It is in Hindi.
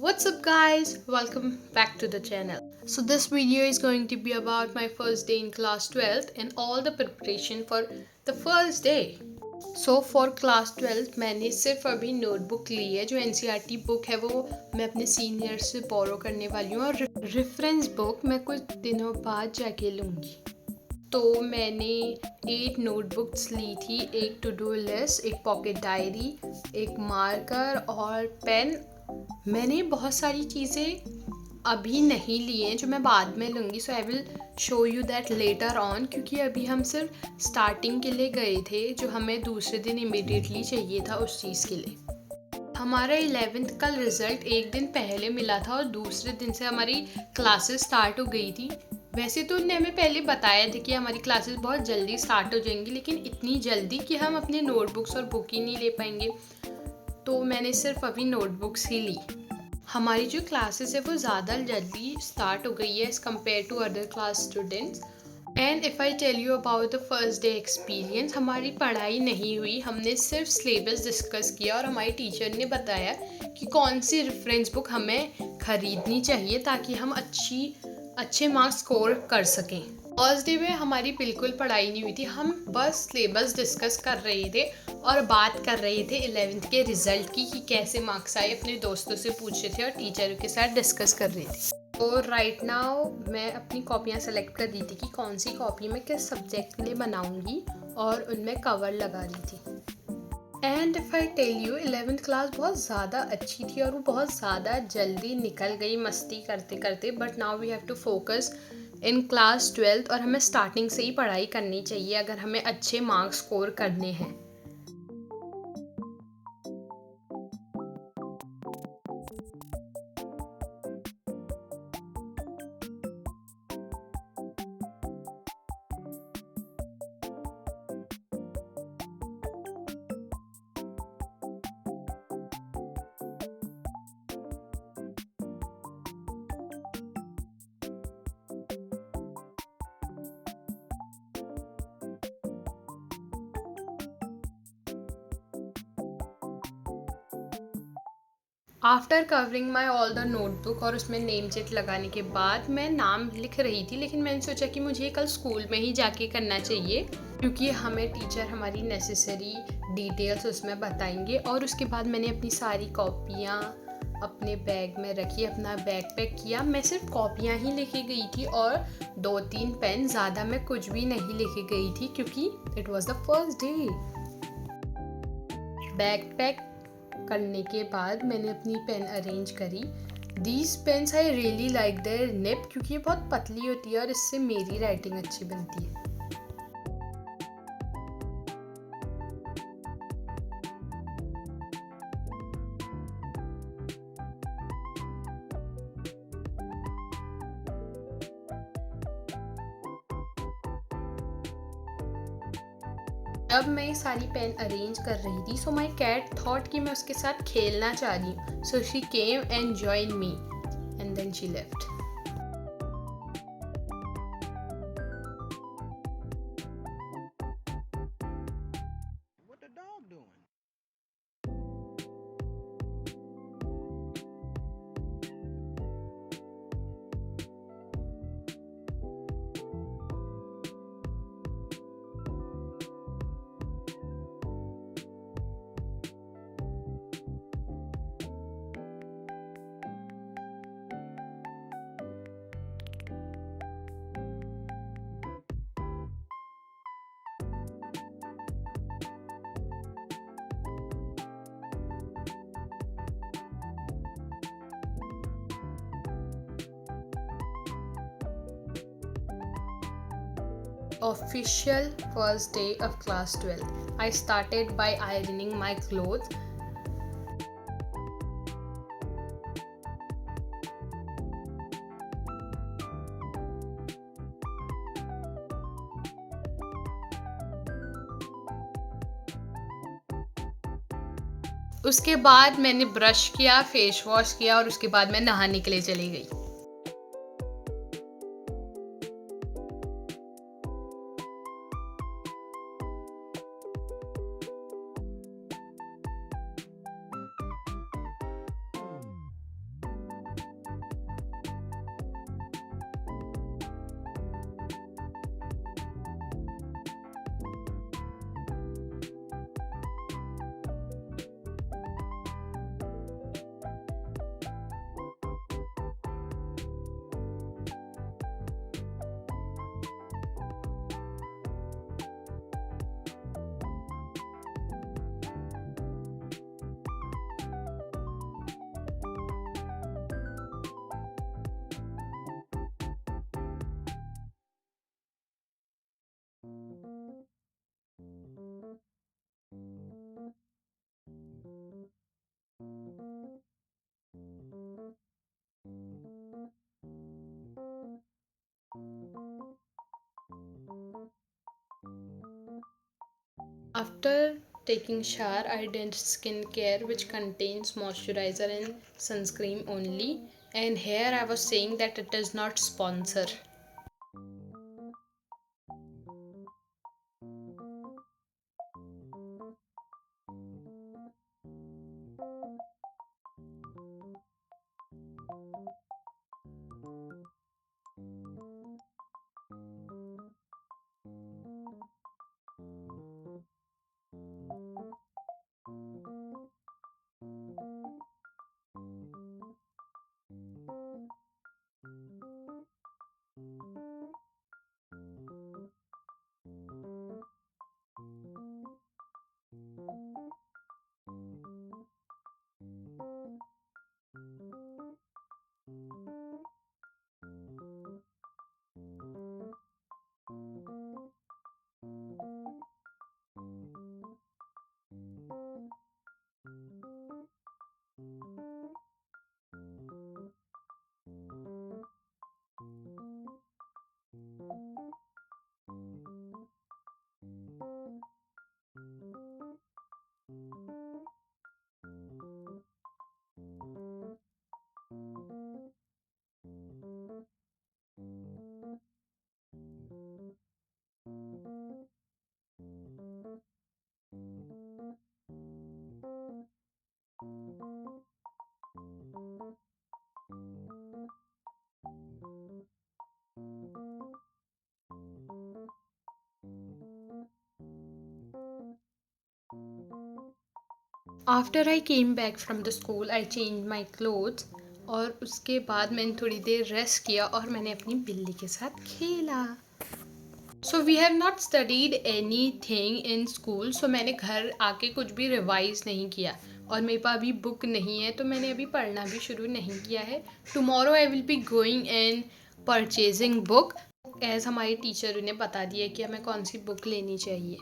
What's up guys? Welcome back to the channel. So this video is going to be about my first day in class 12th and all the preparation for the first day. So for class 12th मैंने सिर्फ अभी नोटबुक ली है। जो एनसीईआरटी बुक है वो मैं अपने सीनियर से बोरो करने वाली हूँ और रेफरेंस बुक मैं कुछ दिनों बाद जाके लूँगी। तो मैंने 8 नोटबुक्स ली थी, एक टू डू लिस्ट, एक पॉकेट डायरी, एक मार्कर और पेन। मैंने बहुत सारी चीज़ें अभी नहीं ली हैं जो मैं बाद में लूँगी, so I will show you that later on, क्योंकि अभी हम सिर्फ स्टार्टिंग के लिए गए थे जो हमें दूसरे दिन इमीडिएटली चाहिए था उस चीज़ के लिए। हमारा 11th का रिज़ल्ट एक दिन पहले मिला था और दूसरे दिन से हमारी क्लासेस स्टार्ट हो गई थी। वैसे तो उन्होंने हमें पहले बताया था कि हमारी क्लासेस बहुत जल्दी स्टार्ट हो जाएंगी, लेकिन इतनी जल्दी कि हम अपने नोटबुक्स और बुक ही नहीं ले पाएंगे। तो मैंने सिर्फ अभी नोटबुक्स ही ली। हमारी जो क्लासेस है वो ज़्यादा जल्दी स्टार्ट हो गई है as compare to other class students. And if I tell you about the first day experience, हमारी पढ़ाई नहीं हुई, हमने सिर्फ सिलेबस डिस्कस किया और हमारी टीचर ने बताया कि कौन सी रेफरेंस बुक हमें ख़रीदनी चाहिए ताकि हम अच्छे मार्क्स स्कोर कर सकें। फर्स्ट डे में हमारी बिल्कुल पढ़ाई नहीं हुई थी, हम बस सिलेबस डिस्कस कर रहे थे और बात कर रहे थे 11th के रिज़ल्ट की कि कैसे मार्क्स आए, अपने दोस्तों से पूछ रहे थे और टीचर के साथ डिस्कस कर रहे थे। तो राइट नाउ मैं अपनी कॉपियाँ सेलेक्ट कर रही थी कि कौन सी कॉपी मैं किस सब्जेक्ट के लिए बनाऊँगी और उनमें कवर लगा रही थी। And if I tell you, 11th class बहुत ज़्यादा अच्छी थी और वो बहुत ज़्यादा जल्दी निकल गई मस्ती करते करते। But now we have to focus in class 12th और हमें स्टार्टिंग से ही पढ़ाई करनी चाहिए अगर हमें अच्छे मार्क्स स्कोर करने हैं। After covering my all the notebook और उसमें नेम चेक लगाने के बाद मैं नाम लिख रही थी, लेकिन मैंने सोचा कि मुझे कल स्कूल में ही जाके करना चाहिए क्योंकि हमें टीचर हमारी नेसेसरी डिटेल्स उसमें बताएंगे। और उसके बाद मैंने अपनी सारी कॉपियाँ अपने बैग में रखी, अपना बैग पैक किया। मैं सिर्फ कॉपियाँ ही लेके गई थी और 2-3 पेन, ज़्यादा मैं कुछ भी नहीं लेके गई थी क्योंकि it was the first day. Bag pack करने के बाद मैंने अपनी पेन अरेंज करी। These pens I really like their nib, क्योंकि ये बहुत पतली होती है और इससे मेरी राइटिंग अच्छी बनती है। अब मैं ये सारी पेन अरेंज कर रही थी, सो माई कैट थॉट कि मैं उसके साथ खेलना चाह रही हूँ, so she came and join me and then she left. What the dog doing? Official first day of class 12. I started by ironing my clothes. उसके बाद मैंने ब्रश किया, फेस वॉश किया और उसके बाद मैं नहाने के लिए चली गई। taking shower, I did skincare which contains moisturizer and sunscreen only. And here I was saying that it is not sponsor. After I came back from the school I change my clothes और उसके बाद मैंने थोड़ी देर रेस्ट किया और मैंने अपनी बिल्ली के साथ खेला. So we have not studied anything in school. So मैंने घर आके कुछ भी रिवाइज नहीं किया और मेरे पास अभी बुक नहीं है तो मैंने अभी पढ़ना भी शुरू नहीं किया है. Tomorrow I will be going and purchasing book as हमारी टीचर ने बता दिया कि हमें कौन सी बुक लेनी चाहिए.